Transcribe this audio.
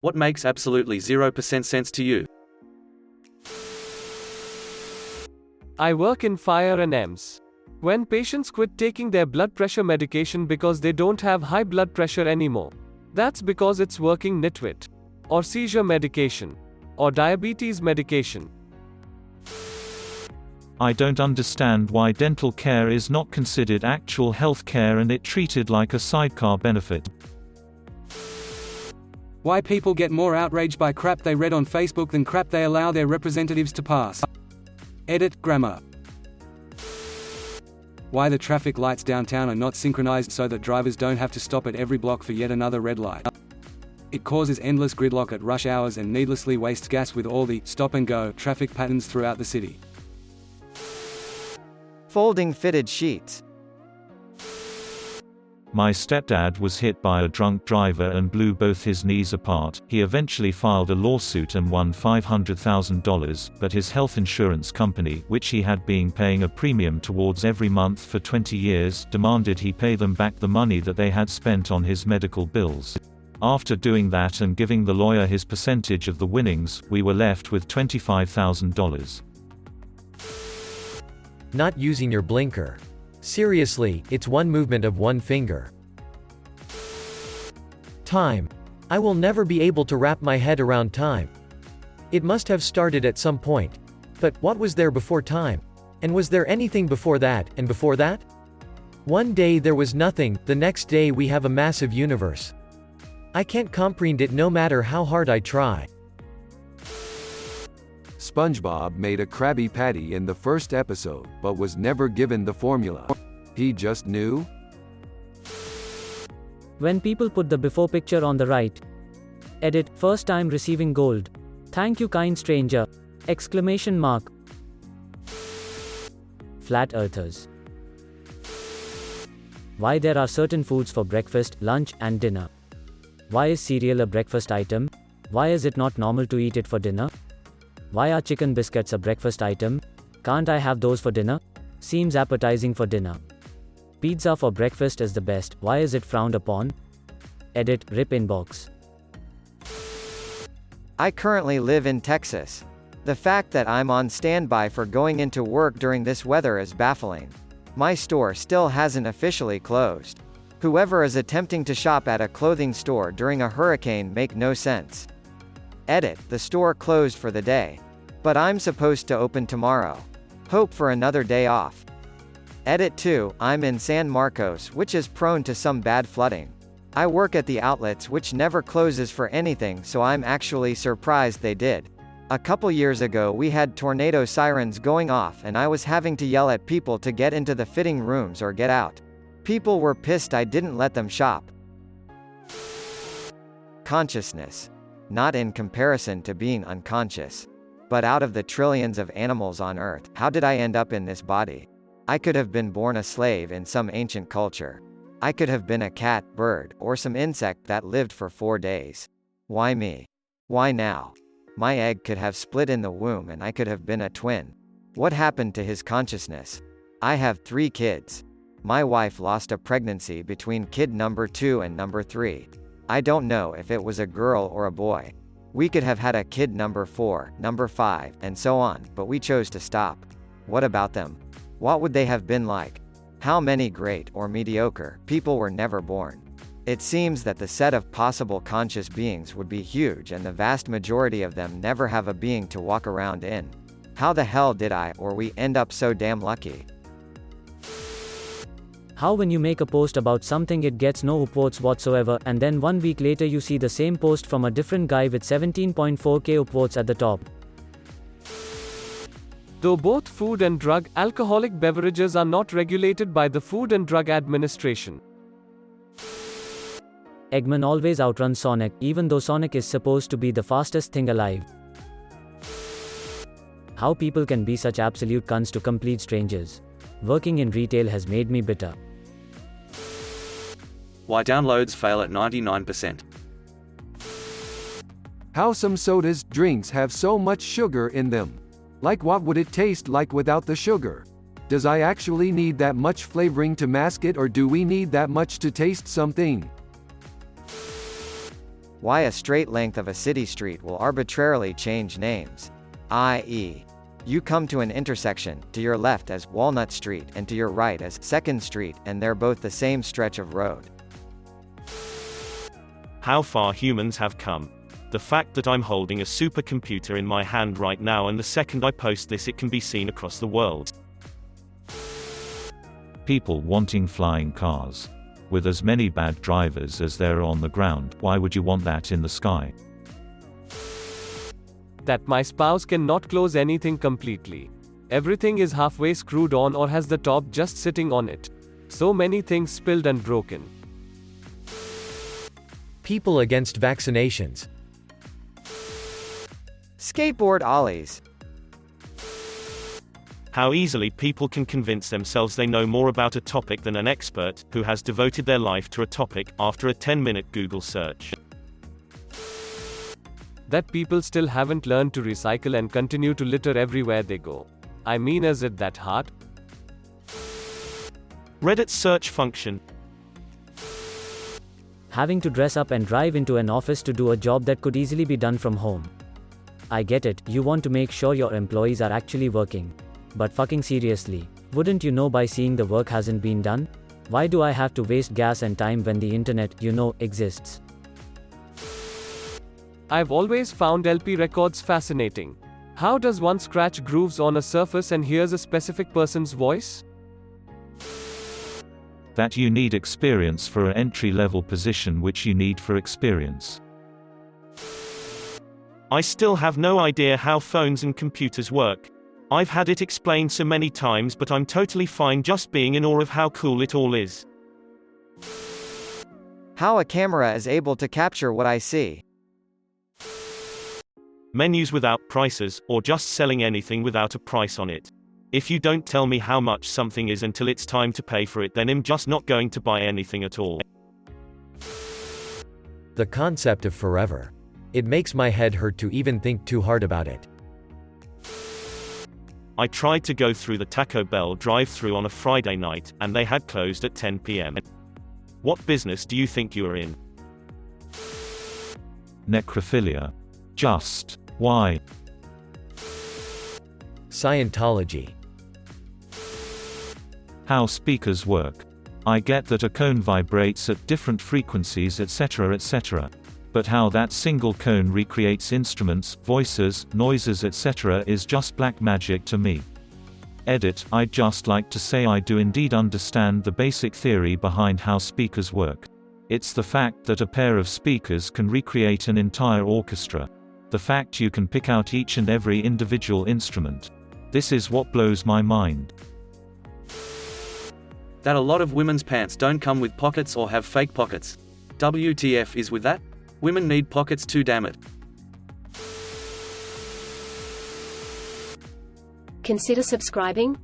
What makes absolutely 0% sense to you? I work in fire and EMS. When patients quit taking their blood pressure medication because they don't have high blood pressure anymore, that's because it's working nitwit. Or seizure medication. Or diabetes medication. I don't understand why dental care is not considered actual health care and it treated like a sidecar benefit. Why people get more outraged by crap they read on Facebook than crap they allow their representatives to pass. Edit, grammar. Why the traffic lights downtown are not synchronized so that drivers don't have to stop at every block for yet another red light. It causes endless gridlock at rush hours and needlessly wastes gas with all the stop-and-go traffic patterns throughout the city. Folding fitted sheets. My stepdad was hit by a drunk driver and blew both his knees apart. He eventually filed a lawsuit and won $500,000, but his health insurance company, which he had been paying a premium towards every month for 20 years, demanded he pay them back the money that they had spent on his medical bills. After doing that and giving the lawyer his percentage of the winnings, we were left with $25,000. Not using your blinker. Seriously, it's one movement of one finger. Time. I will never be able to wrap my head around time. It must have started at some point. But what was there before time? And was there anything before that, and before that? One day there was nothing, the next day we have a massive universe. I can't comprehend it no matter how hard I try. SpongeBob made a Krabby Patty in the first episode, but was never given the formula. He just knew? When people put the before picture on the right. Edit, first time receiving gold. Thank you kind stranger. Exclamation mark. Flat earthers. Why there are certain foods for breakfast, lunch, and dinner. Why is cereal a breakfast item? Why is it not normal to eat it for dinner? Why are chicken biscuits a breakfast item? Can't I have those for dinner? Seems appetizing for dinner. Pizza for breakfast is the best, why is it frowned upon? Edit, rip inbox. I currently live in Texas. The fact that I'm on standby for going into work during this weather is baffling. My store still hasn't officially closed. Whoever is attempting to shop at a clothing store during a hurricane make no sense. Edit, the store closed for the day. But I'm supposed to open tomorrow. Hope for another day off. Edit 2, I'm in San Marcos, which is prone to some bad flooding. I work at the outlets which never closes for anything, so I'm actually surprised they did. A couple years ago we had tornado sirens going off and I was having to yell at people to get into the fitting rooms or get out. People were pissed I didn't let them shop. Consciousness. Not in comparison to being unconscious. But out of the trillions of animals on Earth, how did I end up in this body? I could have been born a slave in some ancient culture. I could have been a cat, bird, or some insect that lived for 4 days. Why me? Why now? My egg could have split in the womb and I could have been a twin. What happened to his consciousness? I have 3 kids. My wife lost a pregnancy between kid number 2 and number 3. I don't know if it was a girl or a boy. We could have had a kid number 4, number 5, and so on, but we chose to stop. What about them? What would they have been like? How many great, or mediocre, people were never born? It seems that the set of possible conscious beings would be huge and the vast majority of them never have a being to walk around in. How the hell did I or we end up so damn lucky? How when you make a post about something it gets no upvotes whatsoever and then 1 week later you see the same post from a different guy with 17.4k upvotes at the top. Though both food and drug, alcoholic beverages are not regulated by the Food and Drug Administration. Eggman always outruns Sonic, even though Sonic is supposed to be the fastest thing alive. How people can be such absolute cunts to complete strangers. Working in retail has made me bitter. Why downloads fail at 99%. How some sodas, drinks have so much sugar in them. Like what would it taste like without the sugar? Does I actually need that much flavoring to mask it or do we need that much to taste something? Why a straight length of a city street will arbitrarily change names. I.e., you come to an intersection, to your left as Walnut Street and to your right as 2nd Street, and they're both the same stretch of road. How far humans have come. The fact that I'm holding a supercomputer in my hand right now, and the second I post this it can be seen across the world. People wanting flying cars. With as many bad drivers as there are on the ground, why would you want that in the sky? That my spouse cannot close anything completely. Everything is halfway screwed on or has the top just sitting on it. So many things spilled and broken. People against vaccinations. Skateboard ollies. How easily people can convince themselves they know more about a topic than an expert, who has devoted their life to a topic, after a 10-minute Google search. That people still haven't learned to recycle and continue to litter everywhere they go. I mean, is it that hard? Reddit search function. Having to dress up and drive into an office to do a job that could easily be done from home. I get it, you want to make sure your employees are actually working. But fucking seriously, wouldn't you know by seeing the work hasn't been done? Why do I have to waste gas and time when the internet, exists? I've always found LP records fascinating. How does one scratch grooves on a surface and hears a specific person's voice? That you need experience for an entry-level position which you need for experience. I still have no idea how phones and computers work. I've had it explained so many times, but I'm totally fine just being in awe of how cool it all is. How a camera is able to capture what I see. Menus without prices, or just selling anything without a price on it. If you don't tell me how much something is until it's time to pay for it, then I'm just not going to buy anything at all. The concept of forever. It makes my head hurt to even think too hard about it. I tried to go through the Taco Bell drive-thru on a Friday night, and they had closed at 10 p.m. What business do you think you are in? Necrophilia. Just. Why? Scientology. How speakers work. I get that a cone vibrates at different frequencies, etc., etc. But how that single cone recreates instruments, voices, noises, etc. is just black magic to me. Edit. I'd just like to say I do indeed understand the basic theory behind how speakers work. It's the fact that a pair of speakers can recreate an entire orchestra. The fact you can pick out each and every individual instrument. This is what blows my mind. That a lot of women's pants don't come with pockets or have fake pockets. WTF is with that? Women need pockets too, damn it. Consider subscribing.